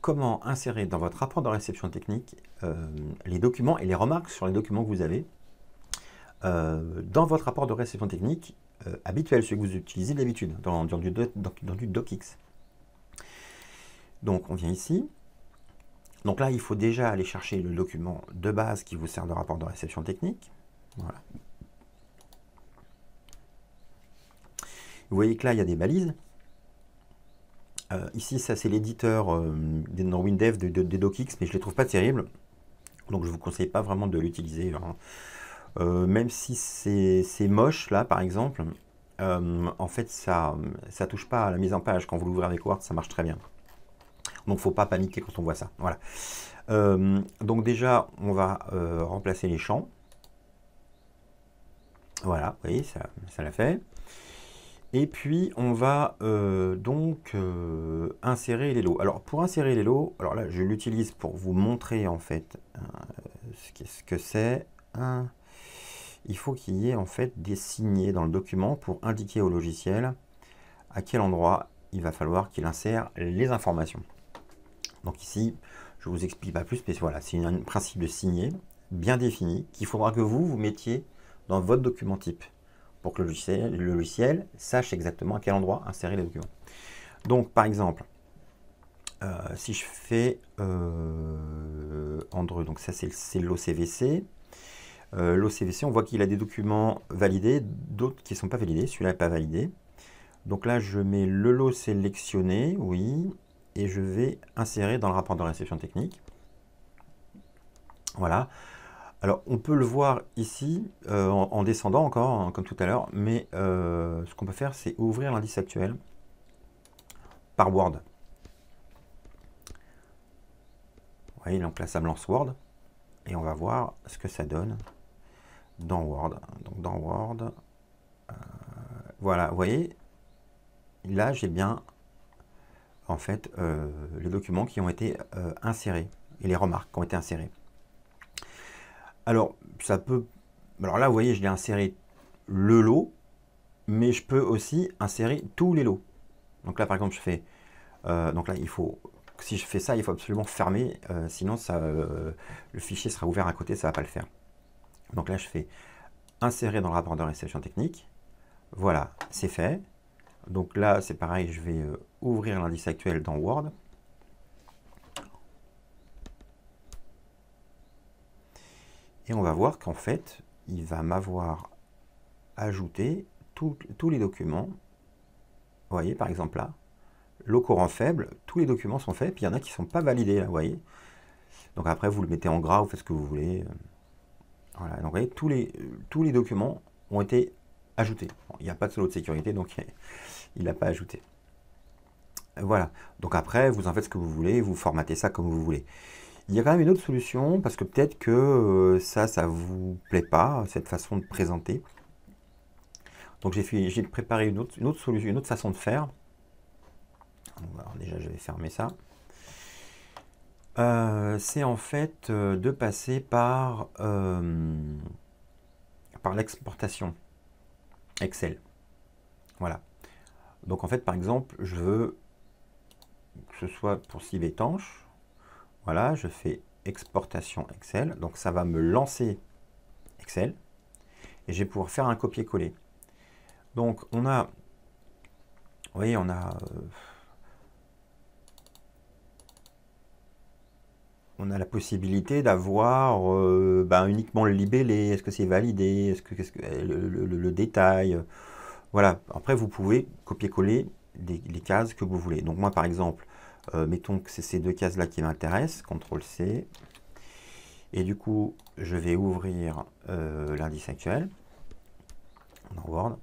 comment insérer dans votre rapport de réception technique les documents et les remarques sur les documents que vous avez dans votre rapport de réception technique habituel, celui que vous utilisez d'habitude dans du DocX. Donc on vient ici. Donc là, il faut déjà aller chercher le document de base qui vous sert de rapport de réception technique. Voilà. Vous voyez que là, il y a des balises. Ici, ça c'est l'éditeur dans WinDev des DocX, mais je ne les trouve pas terribles. Donc je ne vous conseille pas vraiment de l'utiliser. Même si c'est moche, là, par exemple, en fait, ça ne touche pas à la mise en page. Quand vous l'ouvrez avec Word, ça marche très bien. Donc, faut pas paniquer quand on voit ça. Voilà. Donc déjà, on va remplacer les champs. Voilà, vous voyez, ça l'a fait. Et puis, on va insérer les lots. Alors, pour insérer les lots, alors là, je l'utilise pour vous montrer, en fait, ce que c'est. Il faut qu'il y ait, en fait, des signés dans le document pour indiquer au logiciel à quel endroit il va falloir qu'il insère les informations. Donc ici, je ne vous explique pas plus, mais voilà, c'est un principe de signer bien défini qu'il faudra que vous mettiez dans votre document type pour que le logiciel sache exactement à quel endroit insérer les documents. Donc par exemple, si je fais Android, donc ça c'est l'OCVC. L'OCVC, on voit qu'il a des documents validés, d'autres qui ne sont pas validés. Celui-là n'est pas validé. Donc là, je mets le lot sélectionné, oui, et je vais insérer dans le rapport de réception technique. Voilà. Alors, on peut le voir ici, en descendant encore, hein, comme tout à l'heure, mais ce qu'on peut faire, c'est ouvrir l'indice actuel par Word. Vous voyez, donc là, ça me lance Word, et on va voir ce que ça donne dans Word. Donc, dans Word, voilà, vous voyez, là, j'ai bien, en fait, les documents qui ont été insérés, et les remarques qui ont été insérées. Alors, ça peut... Alors là, vous voyez, je l'ai inséré le lot, mais je peux aussi insérer tous les lots. Donc là, par exemple, je fais... donc là, il faut... Si je fais ça, il faut absolument fermer, sinon ça, le fichier sera ouvert à côté, ça ne va pas le faire. Donc là, je fais insérer dans le rapport de réception technique. Voilà, c'est fait. Donc là, c'est pareil, je vais ouvrir l'indice actuel dans Word. Et on va voir qu'en fait, il va m'avoir ajouté tous les documents. Vous voyez, par exemple là, lot courant faible, tous les documents sont faits, puis il y en a qui ne sont pas validés, là, vous voyez. Donc après, vous le mettez en gras, vous faites ce que vous voulez. Voilà, donc vous voyez, tous les documents ont été ajoutés. Bon, il n'y a pas de lot de sécurité, donc il n'a pas ajouté. Voilà, donc après, vous en faites ce que vous voulez, vous formatez ça comme vous voulez. Il y a quand même une autre solution, parce que peut-être que ça vous plaît pas, cette façon de présenter. Donc j'ai préparé une autre solution, une autre façon de faire. Alors déjà, je vais fermer ça. C'est en fait de passer par l'exportation Excel. Voilà. Donc en fait, par exemple, je veux que ce soit pour cible étanche. Voilà, je fais exportation Excel. Donc ça va me lancer Excel. Et je vais pouvoir faire un copier-coller. Donc on a, vous voyez, on a la possibilité d'avoir uniquement le libellé, est-ce que c'est validé, est-ce que le détail, voilà. Après vous pouvez copier-coller les cases que vous voulez. Donc moi par exemple, mettons que c'est ces deux cases là qui m'intéressent, CTRL-C, et du coup je vais ouvrir l'indice actuel dans Word.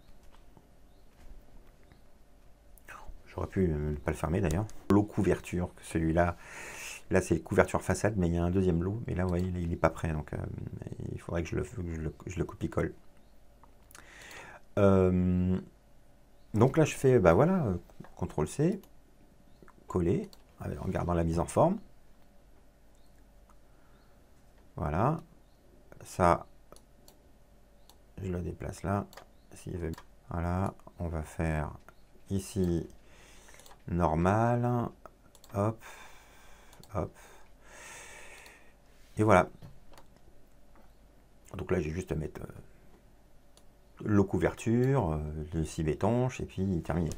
J'aurais pu ne pas le fermer d'ailleurs. Lot couverture, celui-là, là c'est couverture façade, mais il y a un deuxième lot, mais là vous voyez, il n'est pas prêt, donc il faudrait que je le copie-colle. Donc là je fais, voilà, CTRL-C, coller, en gardant la mise en forme. Voilà, ça, je le déplace là, s'il veut. Voilà, on va faire ici normal, hop, Hop. Et voilà. Donc là, j'ai juste à mettre l'eau couverture, le cible étanche, et puis terminé.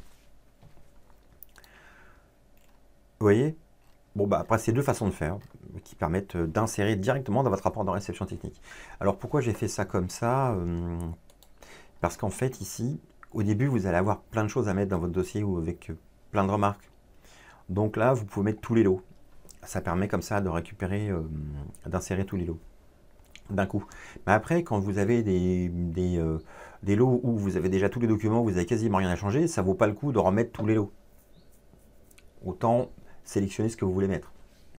Vous voyez? Bon, bah après, c'est deux façons de faire qui permettent d'insérer directement dans votre rapport de réception technique. Alors, pourquoi j'ai fait ça comme ça? Parce qu'en fait, ici, au début, vous allez avoir plein de choses à mettre dans votre dossier ou avec plein de remarques. Donc là, vous pouvez mettre tous les lots. Ça permet comme ça de récupérer, d'insérer tous les lots d'un coup. Mais après, quand vous avez des lots où vous avez déjà tous les documents, vous n'avez quasiment rien à changer, ça ne vaut pas le coup de remettre tous les lots. Autant sélectionner ce que vous voulez mettre.